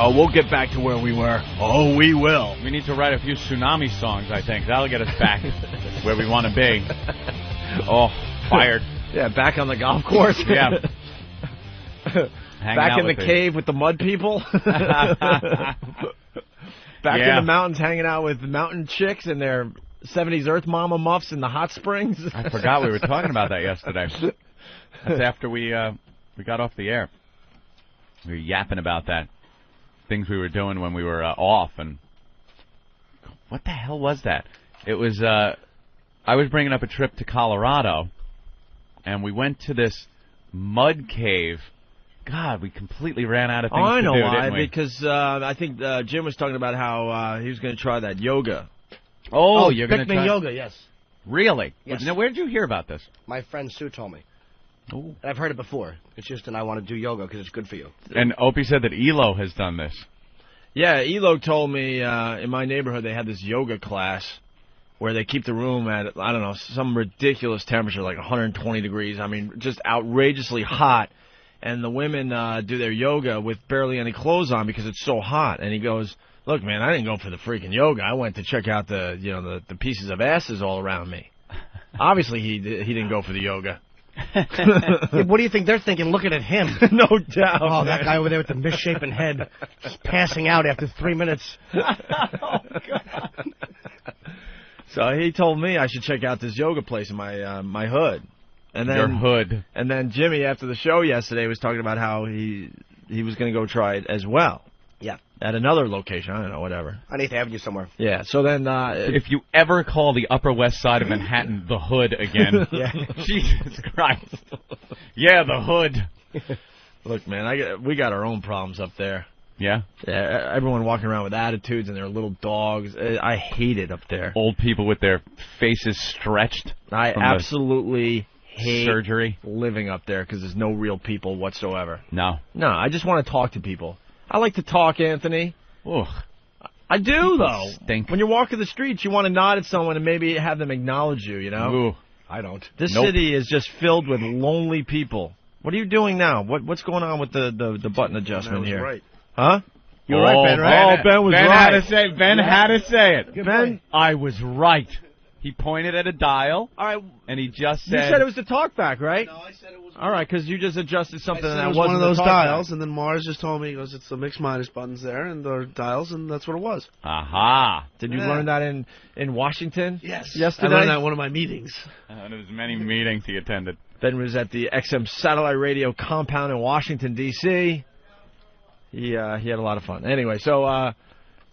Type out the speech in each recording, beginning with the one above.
Oh, we'll get back to where we were. Oh, we will. We need to write a few tsunami songs, I think. That'll get us back where we want to be. Oh, fired. Yeah, back on the golf course. Yeah. Back in the cave with the mud people. Back in the mountains hanging out with mountain chicks and their 70s Earth Mama muffs in the hot springs. I forgot we were talking about that yesterday. That's after we got off the air. We were yapping about that. Things we were doing when we were off, and what the hell was that? It was I was bringing up a trip to Colorado, and we went to this mud cave. God, we completely ran out of things to do. I know why, didn't we? because I think Jim was talking about how he was going to try that yoga. Oh, you're going to try yoga, yes. Really? Yes. Now, where did you hear about this? My friend Sue told me. Ooh. I've heard it before. It's just that I want to do yoga because it's good for you. And Opie said that Elo has done this. Yeah, Elo told me in my neighborhood they had this yoga class where they keep the room at, I don't know, some ridiculous temperature, like 120 degrees. I mean, just outrageously hot. And the women do their yoga with barely any clothes on because it's so hot. And he goes, look, man, I didn't go for the freaking yoga. I went to check out the pieces of asses all around me. Obviously, he didn't go for the yoga. Hey, what do you think they're thinking looking at him? No doubt. Oh, that guy over there with the misshapen head just passing out after 3 minutes. Oh, God. So he told me I should check out this yoga place in my hood. And then, Your hood. And then Jimmy, after the show yesterday, was talking about how he was going to go try it as well. Yeah. At another location. I don't know, whatever. On 8th Avenue somewhere. Yeah, so then... if you ever call the Upper West Side of Manhattan the hood again, yeah. Jesus Christ. Yeah, the hood. Look, man, we got our own problems up there. Yeah? Yeah, everyone walking around with attitudes and their little dogs. I hate it up there. Old people with their faces stretched. I absolutely hate surgery. Living up there because there's no real people whatsoever. No. No, I just want to talk to people. I like to talk, Anthony. Ugh. I do, though. Stink. When you're walking the streets, you want to nod at someone and maybe have them acknowledge you, you know? Ooh. I don't. This city is just filled with lonely people. What are you doing now? What's going on with the button adjustment here? Right. Huh? You're right, Ben, right? Oh, Ben was Ben right. had to say it. Ben, I was right. He pointed at a dial, all right. and he just You said... said it was the talkback, right? No, I said it was. All right, because you just adjusted something I said that it was wasn't one of those the dials, talkback. and then Mars just told me, he goes, it's the mix minus buttons there, and they're dials, and that's what it was. Aha. Did you Yeah. learn that in Washington? Yes. Yesterday? I learned that in one of my meetings. And there was many meetings he attended. Ben was at the XM Satellite Radio compound in Washington, D.C. He had a lot of fun. Anyway, so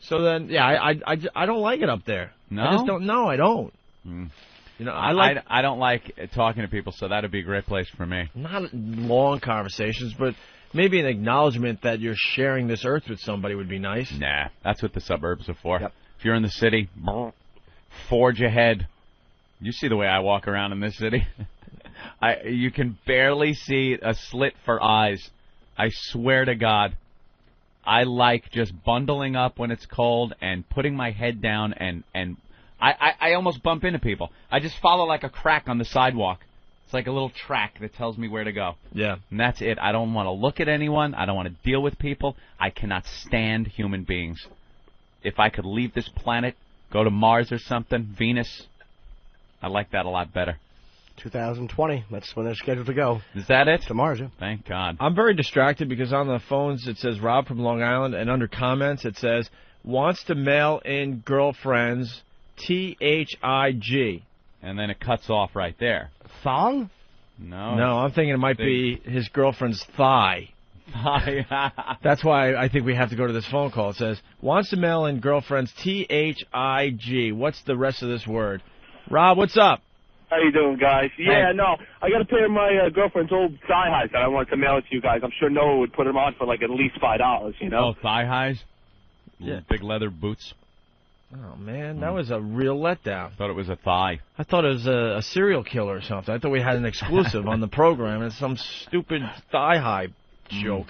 then, yeah, I don't like it up there. No? I just don't. No, I don't. Mm. You know, I don't like talking to people, so that would be a great place for me. not long conversations, but maybe an acknowledgement that you're sharing this earth with somebody would be nice. Nah, that's what the suburbs are for. Yep. If you're in the city, forge ahead. You see the way I walk around in this city? You can barely see a slit for eyes. I swear to God. I like just bundling up when it's cold and putting my head down and I almost bump into people. I just follow like a crack on the sidewalk. It's like a little track that tells me where to go. Yeah. And that's it. I don't want to look at anyone. I don't want to deal with people. I cannot stand human beings. If I could leave this planet, go to Mars or something, Venus, I like that a lot better. 2020. That's when they're scheduled to go. Is that it? To Mars, yeah. Thank God. I'm very distracted because on the phones it says Rob from Long Island, and under comments it says, wants to mail in girlfriends, THIG. And then it cuts off right there. Thong? No. No, I'm thinking it might be his girlfriend's thigh. That's why I think we have to go to this phone call. It says, wants to mail in girlfriend's THIG. What's the rest of this word? Rob, what's up? How you doing, guys? Yeah, Hey. no, I got a pair of my girlfriend's old thigh highs that I wanted to mail it to you guys. I'm sure Noah would put them on for like at least $5, you know? Oh, thigh highs? Yeah. Big leather boots. Oh, man, that was a real letdown. Thought it was a thigh. I thought it was a serial killer or something. I thought we had an exclusive on the program. It's some stupid thigh-high joke.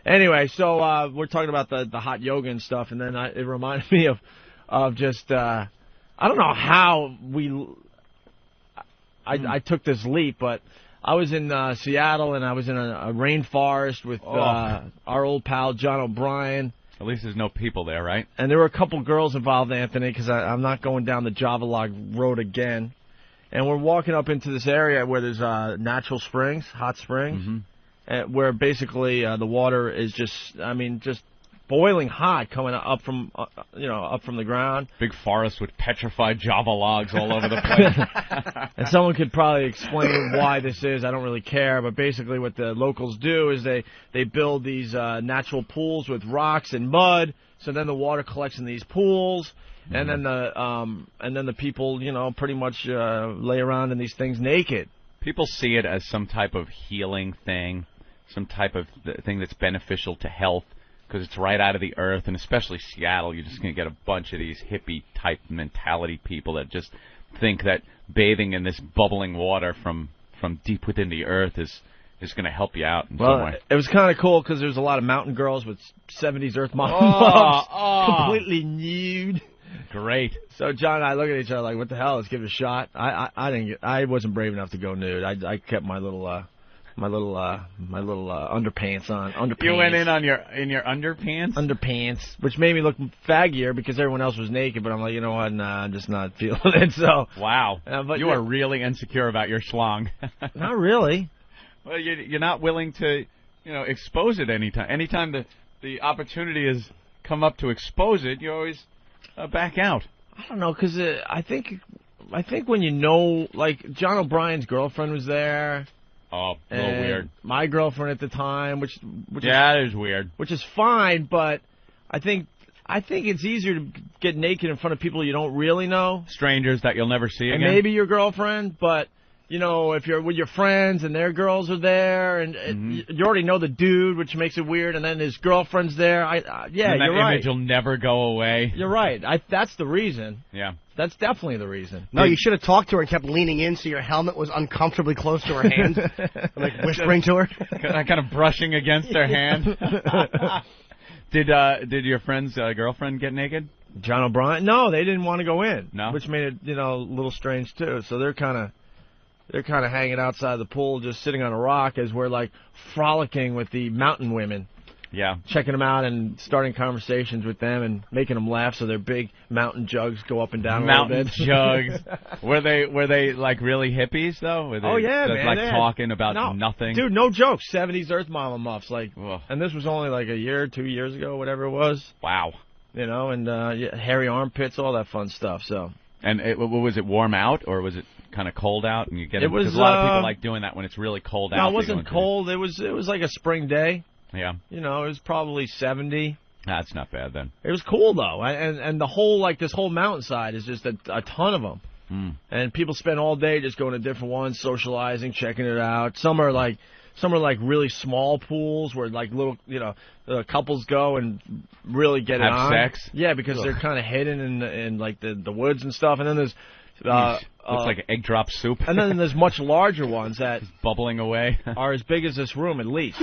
Anyway, so we're talking about the hot yoga and stuff, and then it reminded me of just, I don't know how I took this leap, but I was in Seattle, and I was in a rainforest with our old pal John O'Brien. At least there's no people there, right? And there were a couple girls involved, Anthony, because I'm not going down the Java Log Road again. And we're walking up into this area where there's natural springs, hot springs, where basically the water is just boiling hot coming up from the ground. Big forest with petrified Java logs all over the place. And someone could probably explain why this is. I don't really care, but basically what the locals do is they build these natural pools with rocks and mud. So then the water collects in these pools, and then the people pretty much lay around in these things naked. People see it as some type of healing thing, some type of thing that's beneficial to health. Because it's right out of the earth, and especially Seattle, you're just going to get a bunch of these hippie-type mentality people that just think that bathing in this bubbling water from deep within the earth is going to help you out in some way. It was kind of cool because there's a lot of mountain girls with 70s Earth Mom completely nude. Great. So John and I look at each other like, what the hell? Let's give it a shot. I wasn't brave enough to go nude. I kept my little underpants on. Underpants. You went in in your underpants? Underpants, which made me look faggier because everyone else was naked. But I'm like, you know what? Nah, I'm just not feeling it. So wow, but you are really insecure about your schlong. Not really. Well, you're not willing to, expose it anytime. Anytime the opportunity has come up to expose it, you always back out. I don't know, because I think when like John O'Brien's girlfriend was there. Oh, a little weird. My girlfriend at the time, which that is weird. Which is fine, but I think it's easier to get naked in front of people you don't really know, strangers that you'll never see again. And maybe your girlfriend, but if you're with your friends and their girls are there, and you already know the dude, which makes it weird, and then his girlfriend's there. And you're right. That image will never go away. You're right. That's the reason. Yeah. That's definitely the reason. No, you should have talked to her and kept leaning in so your helmet was uncomfortably close to her hand, like whispering to her. Kind of brushing against her hand. Did your friend's girlfriend get naked? John O'Brien? No, they didn't want to go in. No? Which made it, a little strange, too. So they're kind of hanging outside the pool, just sitting on a rock as we're, like, frolicking with the mountain women. Yeah. Checking them out and starting conversations with them and making them laugh so their big mountain jugs go up and down a little bit. Mountain jugs. Were they like really hippies though? Were they man. Like talking about nothing? Dude, no joke. 70s Earth Mama muffs. Like, ugh. And this was only like a year, 2 years ago, whatever it was. Wow. And hairy armpits, all that fun stuff. So. And was it warm out or was it kind of cold out? And you get because a lot of people like doing that when it's really cold out. No, it wasn't cold. It was like a spring day. Yeah. It was probably 70. That's not bad then. It was cool though, and the whole this whole mountainside is just a ton of them, and people spend all day just going to different ones, socializing, checking it out. Some are like really small pools where like little couples go and really get it on. Have sex. Yeah, because they're kind of hidden in like the woods and stuff, and then there's. Looks like egg drop soup. And then there's much larger ones that just bubbling away are as big as this room at least.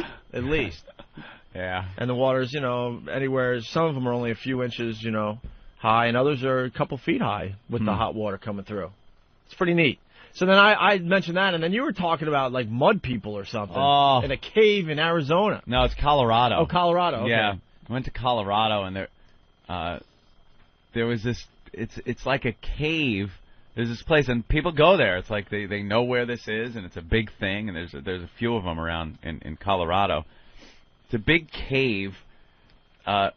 Yeah. And the water's anywhere. Some of them are only a few inches high, and others are a couple feet high with the hot water coming through. It's pretty neat. So then I mentioned that, and then you were talking about like mud people or something in a cave in Arizona. No, it's Colorado. Oh, Colorado. Okay. Yeah, I went to Colorado, and there was this. It's like a cave. There's this place, and people go there. It's like they know where this is, and it's a big thing, and there's a few of them around in Colorado. It's a big cave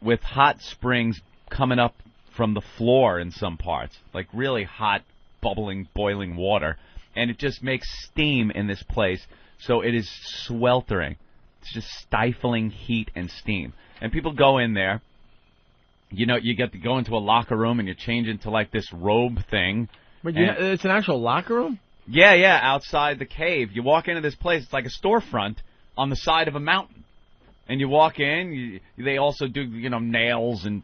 with hot springs coming up from the floor in some parts, like really hot, bubbling, boiling water, and it just makes steam in this place, so it is sweltering. It's just stifling heat and steam. And people go in there. You get to go into a locker room, and you change into like this robe thing. But it's an actual locker room? Yeah, outside the cave. You walk into this place, it's like a storefront on the side of a mountain. And you walk in, they also do, nails and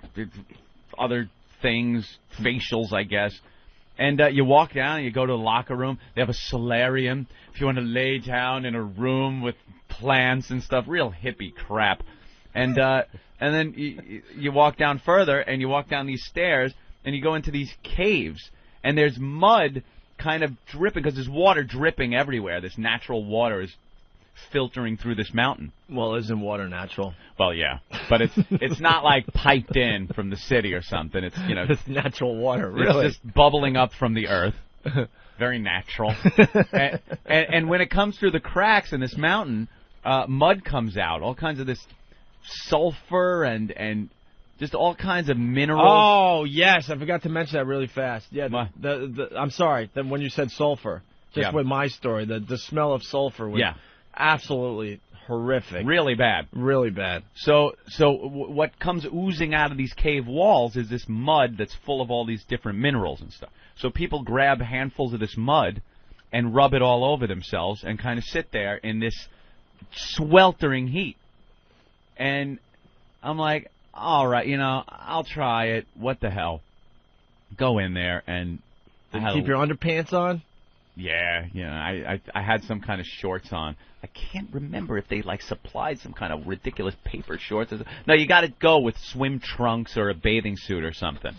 other things, facials, I guess. And you walk down and you go to the locker room. They have a solarium if you want to lay down in a room with plants and stuff. Real hippie crap. And then you walk down further, and you walk down these stairs, and you go into these caves. And there's mud kind of dripping because there's water dripping everywhere. This natural water is filtering through this mountain. Well, isn't water natural? Well, yeah, but it's not like piped in from the city or something. It's It's natural water, really. It's just bubbling up from the earth. Very natural. and when it comes through the cracks in this mountain, mud comes out. All kinds of this sulfur and just all kinds of minerals. Oh, yes. I forgot to mention that really fast. Yeah, I'm sorry. Then when you said sulfur, just with my story, the smell of sulfur was absolutely horrific. Really bad. Really bad. So what comes oozing out of these cave walls is this mud that's full of all these different minerals and stuff. So people grab handfuls of this mud and rub it all over themselves and kind of sit there in this sweltering heat. And I'm like, all right, I'll try it. What the hell? Go in there and keep your underpants on? Yeah, I had some kind of shorts on. I can't remember if they supplied some kind of ridiculous paper shorts. No, you got to go with swim trunks or a bathing suit or something.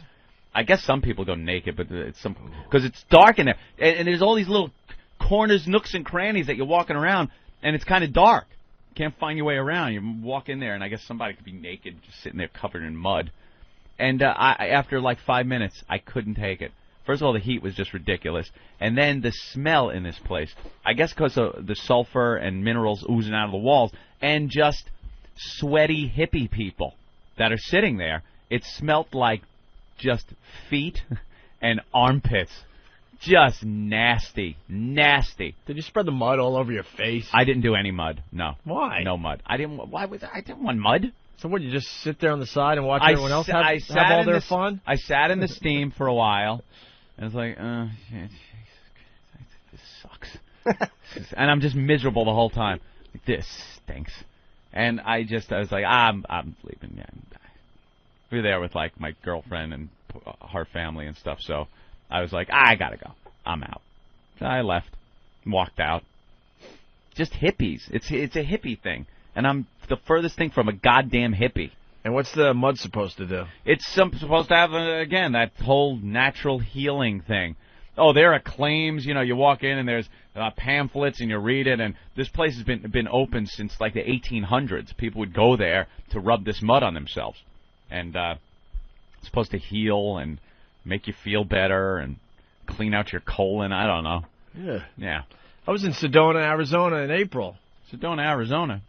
I guess some people go naked, but it's because it's dark in there, and there's all these little corners, nooks, and crannies that you're walking around, and it's kind of dark. You can't find your way around. You walk in there, and I guess somebody could be naked, just sitting there covered in mud. And after 5 minutes, I couldn't take it. First of all, the heat was just ridiculous. And then the smell in this place, I guess because of the sulfur and minerals oozing out of the walls, and just sweaty hippie people that are sitting there, it smelt like just feet and armpits. Just nasty. Nasty. Did you spread the mud all over your face? I didn't do any mud, no. Why? No mud. I didn't want mud. So what, you just sit there on the side and watch everyone else have all their fun? I sat in the steam for a while. And it's like, this sucks. And I'm just miserable the whole time. This stinks. And I was like, I'm leaving. Yeah. We were there with my girlfriend and her family and stuff. So I was like, I gotta go. I'm out. So I left, walked out. Just hippies. It's a hippie thing, and I'm the furthest thing from a goddamn hippie. And what's the mud supposed to do? It's supposed to have, again, that whole natural healing thing. Oh, there are claims. You walk in and there's pamphlets and you read it. And this place has been open since the 1800s. People would go there to rub this mud on themselves. And it's supposed to heal and make you feel better and clean out your colon. I don't know. Yeah. I was in Sedona, Arizona in April. Sedona, Arizona.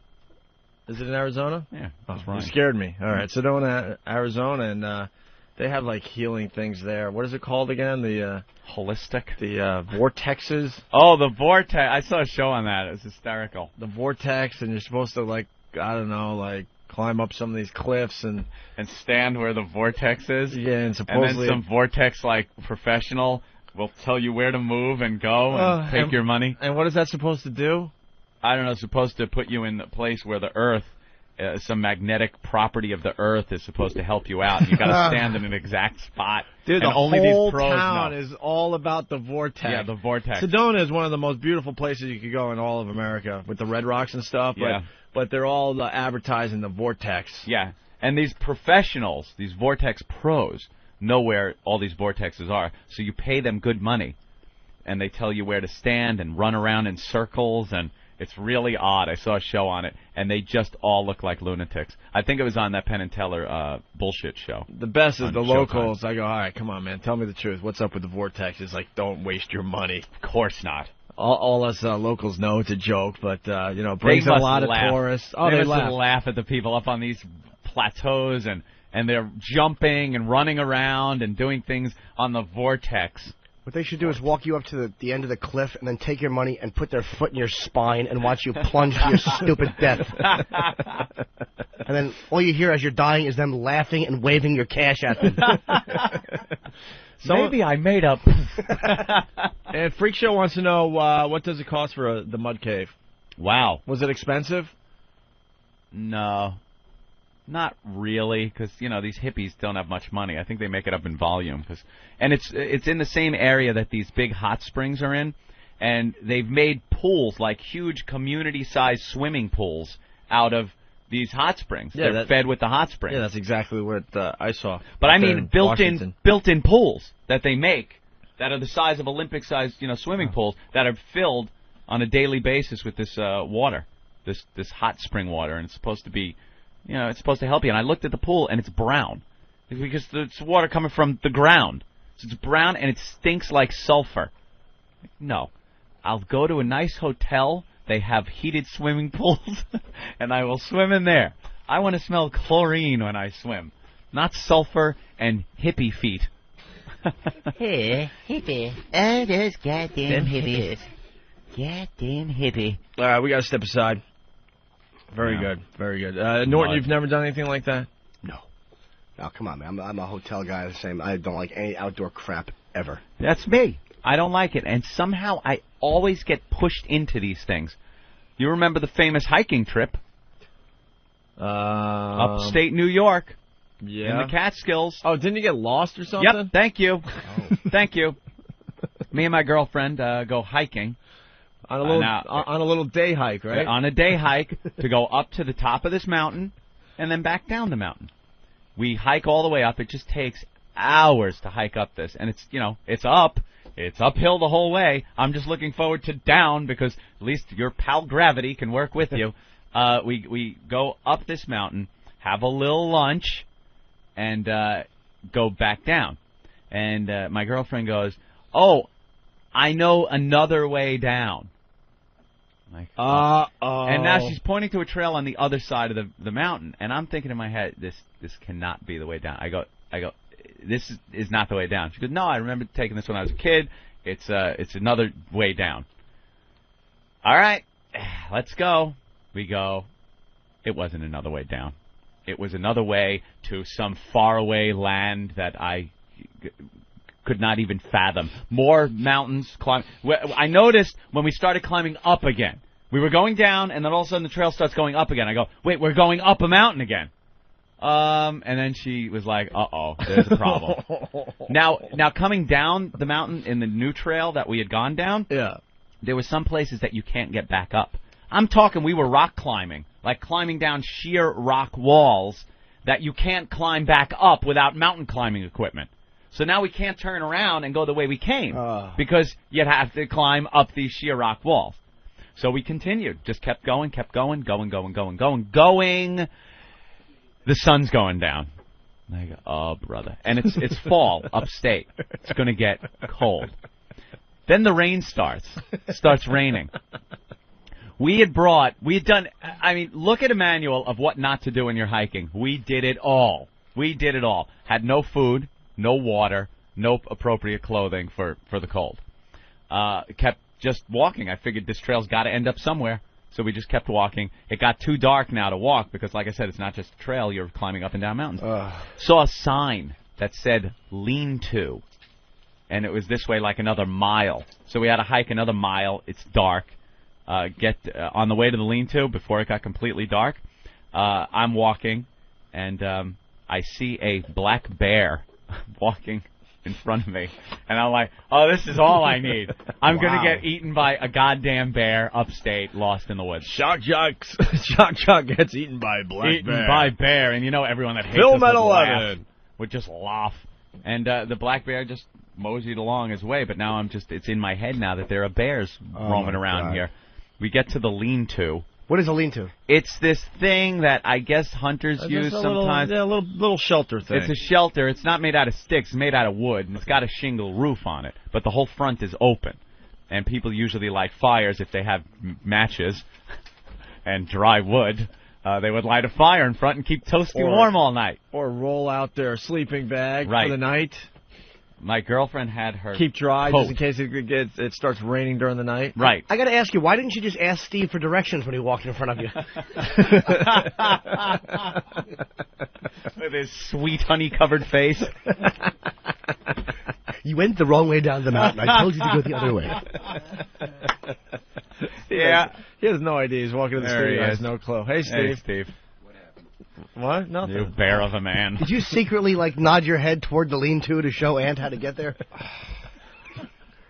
Is it in Arizona? Yeah, that's right. You scared me. All right, Sedona, Arizona, and they have healing things there. What is it called again? The holistic. The vortexes. Oh, the vortex! I saw a show on that. It was hysterical. The vortex, and you're supposed to climb up some of these cliffs and stand where the vortex is. Yeah, and supposedly some vortex professional will tell you where to move and go and take your money. And what is that supposed to do? I don't know, it's supposed to put you in the place where the Earth, some magnetic property of the Earth is supposed to help you out. You got to stand in an exact spot. Dude, and the only whole these pros town know. is all about the vortex. Yeah, the vortex. Sedona is one of the most beautiful places you could go in all of America with the red rocks and stuff. But they're all advertising the vortex. Yeah, and these professionals, these vortex pros, know where all these vortexes are. So you pay them good money, and they tell you where to stand and run around in circles, and it's really odd. I saw a show on it, and they just all look like lunatics. I think it was on that Penn and Teller bullshit show. The best is the locals. I go, all right, come on, man, tell me the truth. What's up with the vortex? It's don't waste your money. Of course not. All us locals know it's a joke, but it brings in a lot of tourists. Oh, they laugh at the people up on these plateaus, and they're jumping and running around and doing things on the vortex. What they should do is walk you up to the end of the cliff and then take your money and put their foot in your spine and watch you plunge to your stupid death. And then all you hear as you're dying is them laughing and waving your cash at them. Maybe I made up. And Freak Show wants to know, what does it cost for the mud cave? Wow. Was it expensive? No. Not really, because these hippies don't have much money. I think they make it up in volume, and it's in the same area that these big hot springs are in, and they've made pools, huge community-sized swimming pools, out of these hot springs. Yeah, they're fed with the hot springs. Yeah, that's exactly what I saw. But I mean, built-in pools that they make that are the size of Olympic-sized, swimming pools that are filled on a daily basis with this water, this hot spring water, and it's supposed to be, it's supposed to help you. And I looked at the pool, and it's brown because it's water coming from the ground. So it's brown, and it stinks like sulfur. No. I'll go to a nice hotel. They have heated swimming pools, and I will swim in there. I want to smell chlorine when I swim, not sulfur and hippie feet. Hey, hippie. Oh, those goddamn hippies. Goddamn hippie. All right, we got to step aside. Very good. Very good. Norton, you've never done anything like that? No. No, come on, man. I'm a hotel guy. The same. I don't like any outdoor crap ever. That's me. I don't like it, and somehow I always get pushed into these things. You remember the famous hiking trip? Upstate New York. Yeah. In the Catskills. Oh, didn't you get lost or something? Yep, thank you. Thank you. Me and my girlfriend go hiking. On a little day hike, right? On a day hike to go up to the top of this mountain and then back down the mountain. We hike all the way up. It just takes hours to hike up this, and it's up. It's uphill the whole way. I'm just looking forward to down because at least your pal Gravity can work with you. We go up this mountain, have a little lunch, and go back down. And my girlfriend goes, "Oh, I know another way down." Like, and now she's pointing to a trail on the other side of the mountain, and I'm thinking in my head, this cannot be the way down. I go, this is not the way down. She goes, "No, I remember taking this when I was a kid. It's another way down." All right, let's go. We go. It wasn't another way down. It was another way to some faraway land that I could not even fathom. More mountains. I noticed when we started climbing up again. We were going down, and then all of a sudden the trail starts going up again. I go, "Wait, we're going up a mountain again." And then she was like, "Uh-oh, there's a problem." Now coming down the mountain in the new trail that we had gone down, there were some places that you can't get back up. I'm talking we were rock climbing, like climbing down sheer rock walls that you can't climb back up without mountain climbing equipment. So now we can't turn around and go the way we came because you'd have to climb up these sheer rock walls. So we continued, just kept going. The sun's going down. And I go, "Oh, brother." And it's fall upstate. It's going to get cold. Then the rain starts raining. We had done, look at a manual of what not to do when you're hiking. We did it all. Had no food, no water, no appropriate clothing for the cold. Kept just walking. I figured this trail's got to end up somewhere. So we just kept walking. It got too dark now to walk because, like I said, it's not just a trail. You're climbing up and down mountains. Saw a sign that said lean-to, and it was this way like another mile. So we had to hike another mile. It's dark. Get on the way to the lean-to before it got completely dark. I'm walking, and I see a black bear walking in front of me, and I'm like, "Oh, this is all I need. I'm gonna get eaten by a goddamn bear upstate, lost in the woods." Shock Jock gets eaten by black bear. And everyone that hates Film us at 11 would just laugh. And the black bear just moseyed along his way, but now it's in my head now that there are bears roaming around here. We get to the lean-to. What is a lean-to? It's this thing that I guess hunters use sometimes. A little shelter thing. It's a shelter. It's not made out of sticks. It's made out of wood, and it's got a shingle roof on it. But the whole front is open. And people usually light fires if they have matches and dry wood. They would light a fire in front and keep toasty warm all night. Or roll out their sleeping bag for the night. My girlfriend had her keep dry coat. just in case it starts raining during the night. Right. I got to ask you, why didn't you just ask Steve for directions when he walked in front of you? With his sweet honey-covered face. You went the wrong way down the mountain. I told you to go the other way. Yeah. He has no idea. He's walking in the studio. He has no clue. Hey, Steve. Hey, Steve. What? Nothing. You bear of a man. Did you secretly, nod your head toward the lean-to to show Ant how to get there?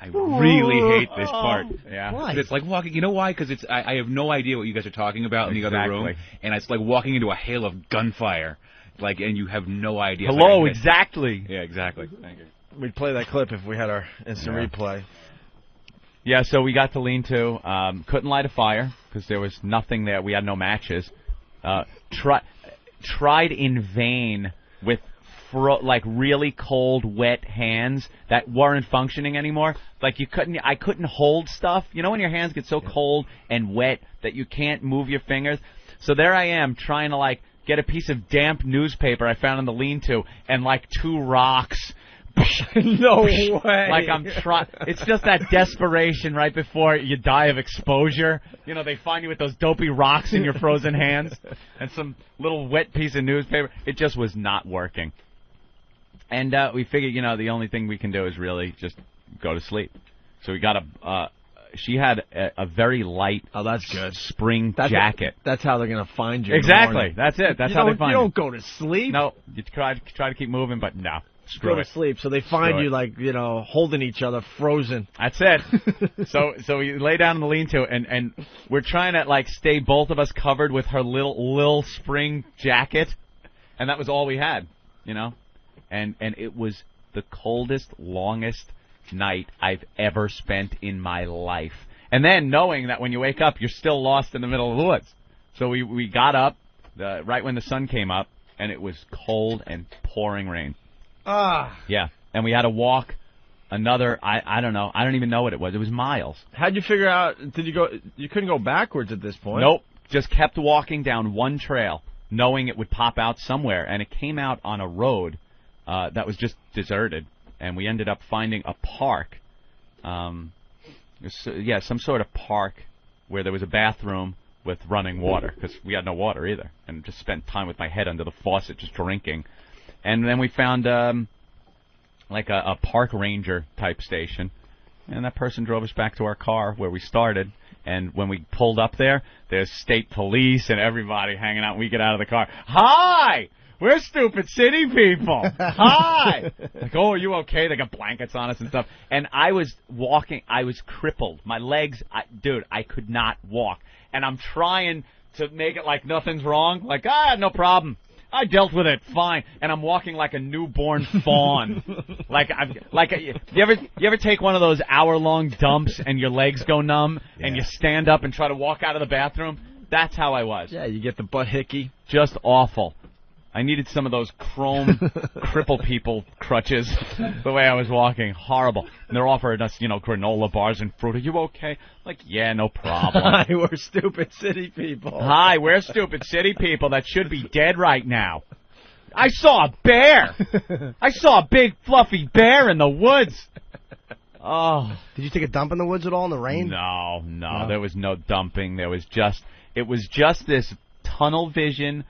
I really hate this part. Yeah. Why? It's like walking. You know why? Because I have no idea what you guys are talking about in the other room, and it's like walking into a hail of gunfire, and you have no idea. Hello, exactly. Yeah, exactly. Thank you. we'd play that clip if we had our instant replay. Yeah, so we got to lean-to. Couldn't light a fire because there was nothing there. We had no matches. Tried in vain with really cold, wet hands that weren't functioning anymore. Like I couldn't hold stuff. You know when your hands get so cold and wet that you can't move your fingers? So there I am trying to get a piece of damp newspaper I found in the lean-to and 2 rocks. No way. I'm trying. It's just that desperation right before you die of exposure. They find you with those dopey rocks in your frozen hands and some little wet piece of newspaper. It just was not working. And we figured, the only thing we can do is really just go to sleep. So we got she had a very light that's good. Spring jacket. That's how they're going to find you. Exactly. That's it. That's how they find you. You don't go to sleep. No. You try to keep moving, but no. Go to sleep. So they find you holding each other frozen. That's it. So we lay down in the lean-to, and we're trying to stay both of us covered with her little spring jacket, and that was all we had, And it was the coldest, longest night I've ever spent in my life. And then knowing that when you wake up, you're still lost in the middle of the woods. So we got up right when the sun came up, and it was cold and pouring rain. Yeah, and we had to walk another, I don't know, I don't even know what it was. It was miles. How'd you figure out, you couldn't go backwards at this point? Nope, just kept walking down one trail, knowing it would pop out somewhere, and it came out on a road that was just deserted, and we ended up finding a park, some sort of park where there was a bathroom with running water, because we had no water either, and just spent time with my head under the faucet just drinking. And then we found a park ranger type station, and that person drove us back to our car where we started. And when we pulled up there's state police and everybody hanging out. We get out of the car. Hi! We're stupid city people. Hi! Oh, are you okay? They got blankets on us and stuff. And I was walking. I was crippled. My legs, I could not walk. And I'm trying to make it like nothing's wrong. No problem. I dealt with it fine, and I'm walking like a newborn fawn. You ever take one of those hour-long dumps and your legs go numb, and you stand up and try to walk out of the bathroom? That's how I was. Yeah, you get the butt hickey. Just awful. I needed some of those chrome cripple people crutches the way I was walking. Horrible. And they're offering us, granola bars and fruit. Are you okay? Yeah, no problem. Hi, we're stupid city people. Hi, we're stupid city people that should be dead right now. I saw a bear. I saw a big fluffy bear in the woods. Oh. Did you take a dump in the woods at all in the rain? No. There was no dumping. It was just this tunnel vision.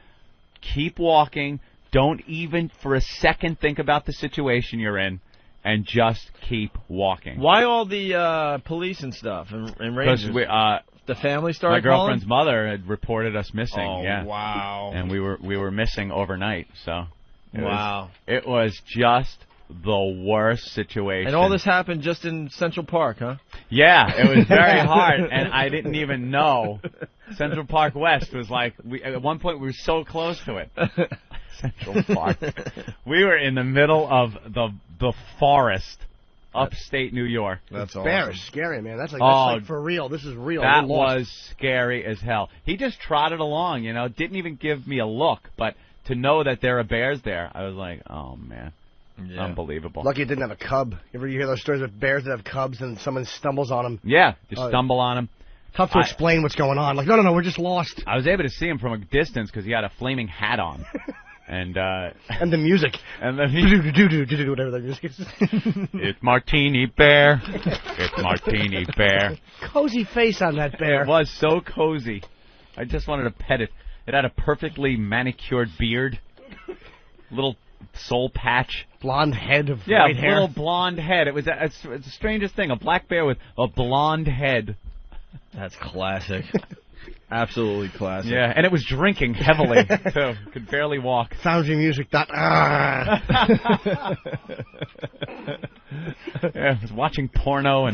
Keep walking. Don't even for a second think about the situation you're in, and just keep walking. Why all the police and stuff and rangers? Because the family started my girlfriend's mother had reported us missing. Oh, yeah. Wow. And we were missing overnight. So wow. It was just the worst situation. And all this happened just in Central Park, huh? Yeah, it was very hard, and I didn't even know. Central Park West was at one point we were so close to it. Central Park. We were in the middle of the forest, upstate New York. That's awesome. Bear is scary, man. That's like for real. This is real. That was scary as hell. He just trotted along, didn't even give me a look, but to know that there are bears there, I was like, oh man. Yeah. Unbelievable. Lucky it didn't have a cub. You hear those stories of bears that have cubs and someone stumbles on them? Yeah, just stumble on them. Tough to explain what's going on. No, we're just lost. I was able to see him from a distance because he had a flaming hat on. And the music. And the whatever the music is. It's Martini Bear. It's Martini Bear. Cozy face on that bear. It was so cozy. I just wanted to pet it. It had a perfectly manicured beard. Little soul patch. Blonde head of white hair. Yeah, little blonde head. It's the strangest thing. A black bear with a blonde head. That's classic. Absolutely classic. Yeah, and it was drinking heavily, too. Could barely walk. Foundry music. Yeah, it was watching porno and